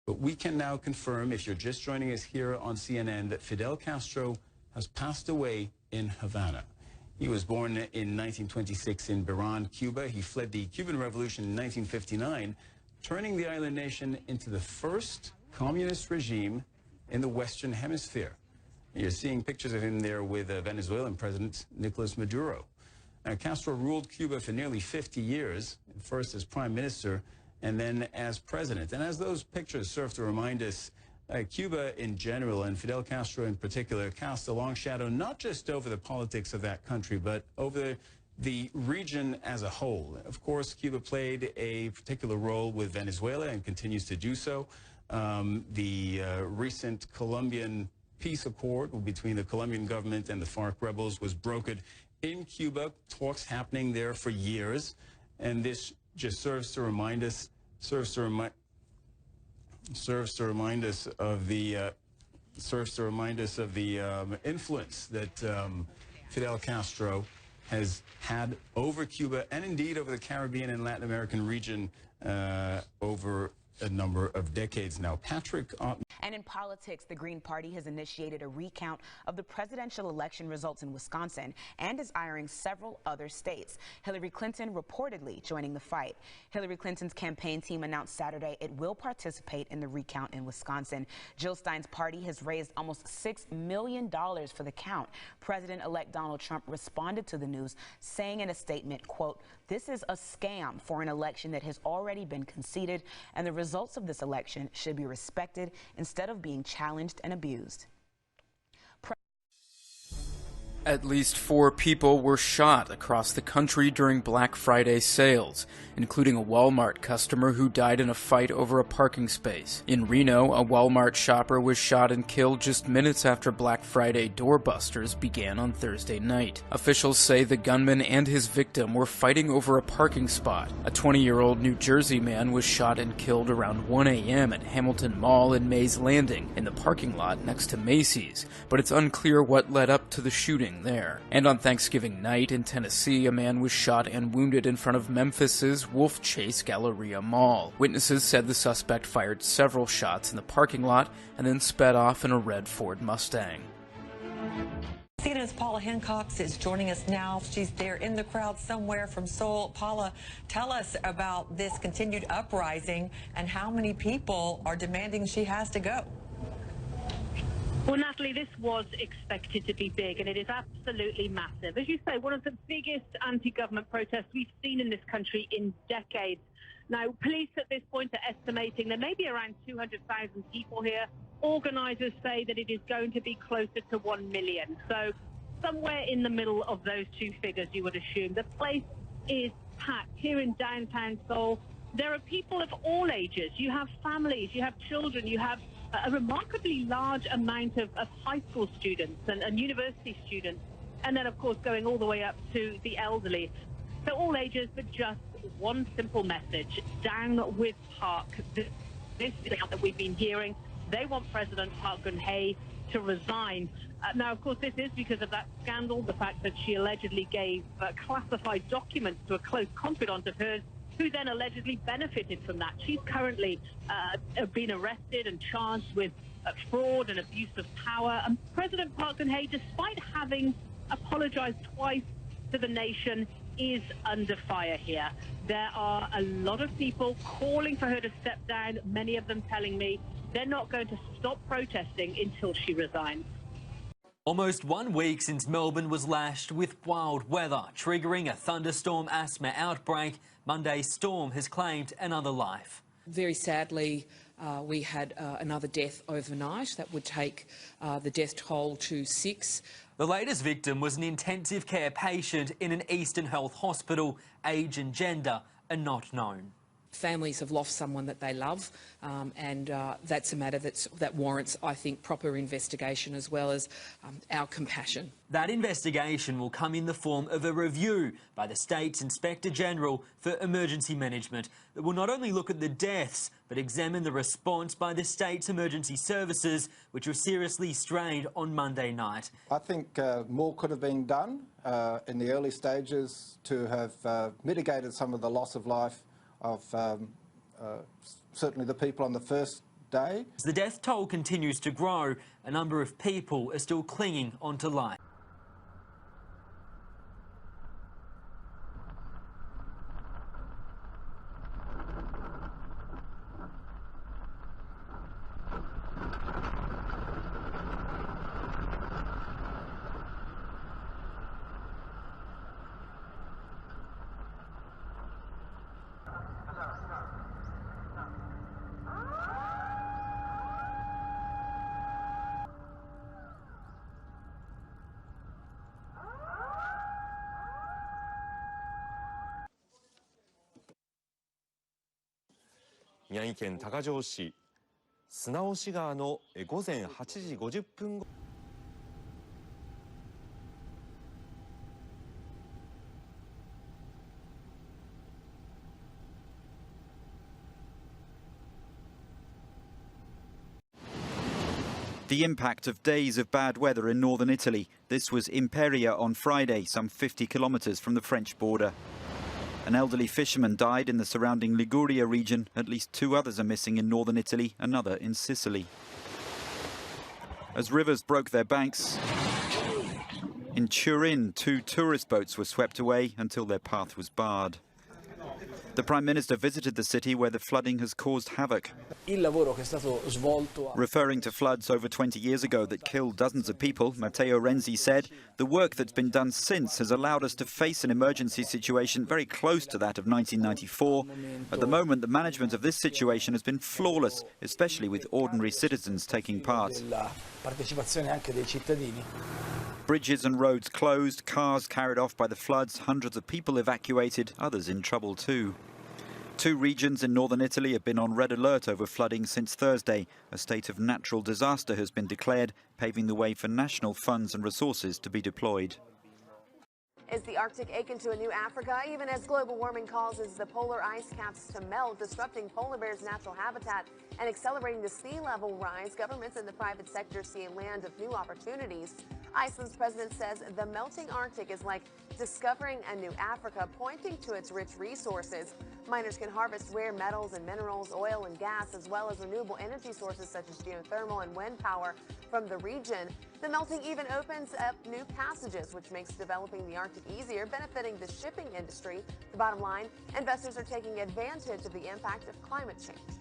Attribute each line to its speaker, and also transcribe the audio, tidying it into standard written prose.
Speaker 1: But we can now confirm, if you're just joining us here on CNN, that Fidel Castro has passed away in Havana. He was born in 1926 in Baran, Cuba. He fled the Cuban Revolution in 1959, turning the island nation into the first communist regime in the Western Hemisphere. You're seeing pictures of him there with Venezuelan President Nicolas Maduro. Now, Castro ruled Cuba for nearly 50 years, first as prime minister and then as president. And as those pictures serve to remind us, Cuba in general, and Fidel Castro in particular, cast a long shadow not just over the politics of that country, but over the region as a whole. Of course, Cuba played a particular role with Venezuela and continues to do so. The recent Colombian peace accord between the Colombian government and the FARC rebels was brokered in Cuba, talks happening there for years, and this just serves to remind us of the influence that Fidel Castro has had over Cuba and indeed over the Caribbean and Latin American region over a number of decades now. Patrick.
Speaker 2: And in politics, the Green Party has initiated a recount of the presidential election results in Wisconsin and is eyeing several other states. Hillary Clinton reportedly joining the fight. Hillary Clinton's campaign team announced Saturday it will participate in the recount in Wisconsin. Jill Stein's party has raised almost $6 million for the count. President-elect Donald Trump responded to the news, saying in a statement, quote, "This is a scam for an election that has already been conceded, and the results of this election should be respected instead of being challenged and abused."
Speaker 3: At least 4 people were shot across the country during Black Friday sales, including a Walmart customer who died in a fight over a parking space. In Reno, a Walmart shopper was shot and killed just minutes after Black Friday doorbusters began on Thursday night. Officials say the gunman and his victim were fighting over a parking spot. A 20-year-old New Jersey man was shot and killed around 1 a.m. at Hamilton Mall in Mays Landing in the parking lot next to Macy's, but it's unclear what led up to the shooting there. And on Thanksgiving night in Tennessee, a man was shot and wounded in front of Memphis's Wolf Chase Galleria Mall. Witnesses said the suspect fired several shots in the parking lot and then sped off in a red Ford Mustang.
Speaker 4: CNN's Paula Hancock is joining us now. She's there in the crowd somewhere from Seoul. Paula, tell us about this continued uprising and how many people are demanding she has to go.
Speaker 5: Well, Natalie, this was expected to be big, and it is absolutely massive. As you say, one of the biggest anti-government protests we've seen in this country in decades. Now, police at this point are estimating there may be around 200,000 people here. Organizers say that it is going to be closer to 1 million. So somewhere in the middle of those two figures, you would assume. The place is packed here in downtown Seoul. There are people of all ages. You have families, you have children, you have a remarkably large amount of high school students and university students, and then, of course, going all the way up to the elderly. So all ages, but just one simple message: down with Park. This is the that we've been hearing. They want President Park Geun-hye to resign. Now, of course, this is because of that scandal, the fact that she allegedly gave classified documents to a close confidant of hers, who then allegedly benefited from that. She's currently been arrested and charged with fraud and abuse of power. And President Park Geun-hye, despite having apologized twice to the nation, is under fire here. There are a lot of people calling for her to step down, many of them telling me they're not going to stop protesting until she resigns.
Speaker 6: Almost 1 week since Melbourne was lashed with wild weather, triggering a thunderstorm asthma outbreak, Monday's storm has claimed another life.
Speaker 7: Very sadly, we had another death overnight. That would take the death toll to 6.
Speaker 6: The latest victim was an intensive care patient in an Eastern Health hospital. Age and gender are not known.
Speaker 7: Families have lost someone that they love, and that's a matter that warrants, I think, proper investigation as well as our compassion.
Speaker 6: That investigation will come in the form of a review by the State's Inspector General for Emergency Management that will not only look at the deaths but examine the response by the state's emergency services, which were seriously strained on Monday night.
Speaker 8: I think more could have been done in the early stages to have mitigated some of the loss of life of certainly the people on the first day.
Speaker 6: As the death toll continues to grow, a number of people are still clinging onto life.
Speaker 9: 宮城県多賀城市砂押川の午前8時50分ごろ。
Speaker 10: The impact of days of bad weather in northern Italy. This was Imperia on Friday, some 50 kilometers from the French border. An elderly fisherman died in the surrounding Liguria region. At least 2 others are missing in northern Italy, another in Sicily. As rivers broke their banks, in Turin, 2 tourist boats were swept away until their path was barred. The Prime Minister visited the city where the flooding has caused havoc. Referring to floods over 20 years ago that killed dozens of people, Matteo Renzi said, the work that's been done since has allowed us to face an emergency situation very close to that of 1994. At the moment, the management of this situation has been flawless, especially with ordinary citizens taking part. Bridges and roads closed, cars carried off by the floods, hundreds of people evacuated, others in trouble too. 2 regions in northern Italy have been on red alert over flooding since Thursday. A state of natural disaster has been declared, paving the way for national funds and resources to be deployed.
Speaker 11: Is the Arctic akin to a new Africa? Even as global warming causes the polar ice caps to melt, disrupting polar bears' natural habitat and accelerating the sea level rise, governments and the private sector see a land of new opportunities. Iceland's president says the melting Arctic is like discovering a new Africa, pointing to its rich resources. Miners can harvest rare metals and minerals, oil and gas, as well as renewable energy sources such as geothermal and wind power from the region. The melting even opens up new passages, which makes developing the Arctic easier, benefiting the shipping industry. The bottom line, investors are taking advantage of the impact of climate change.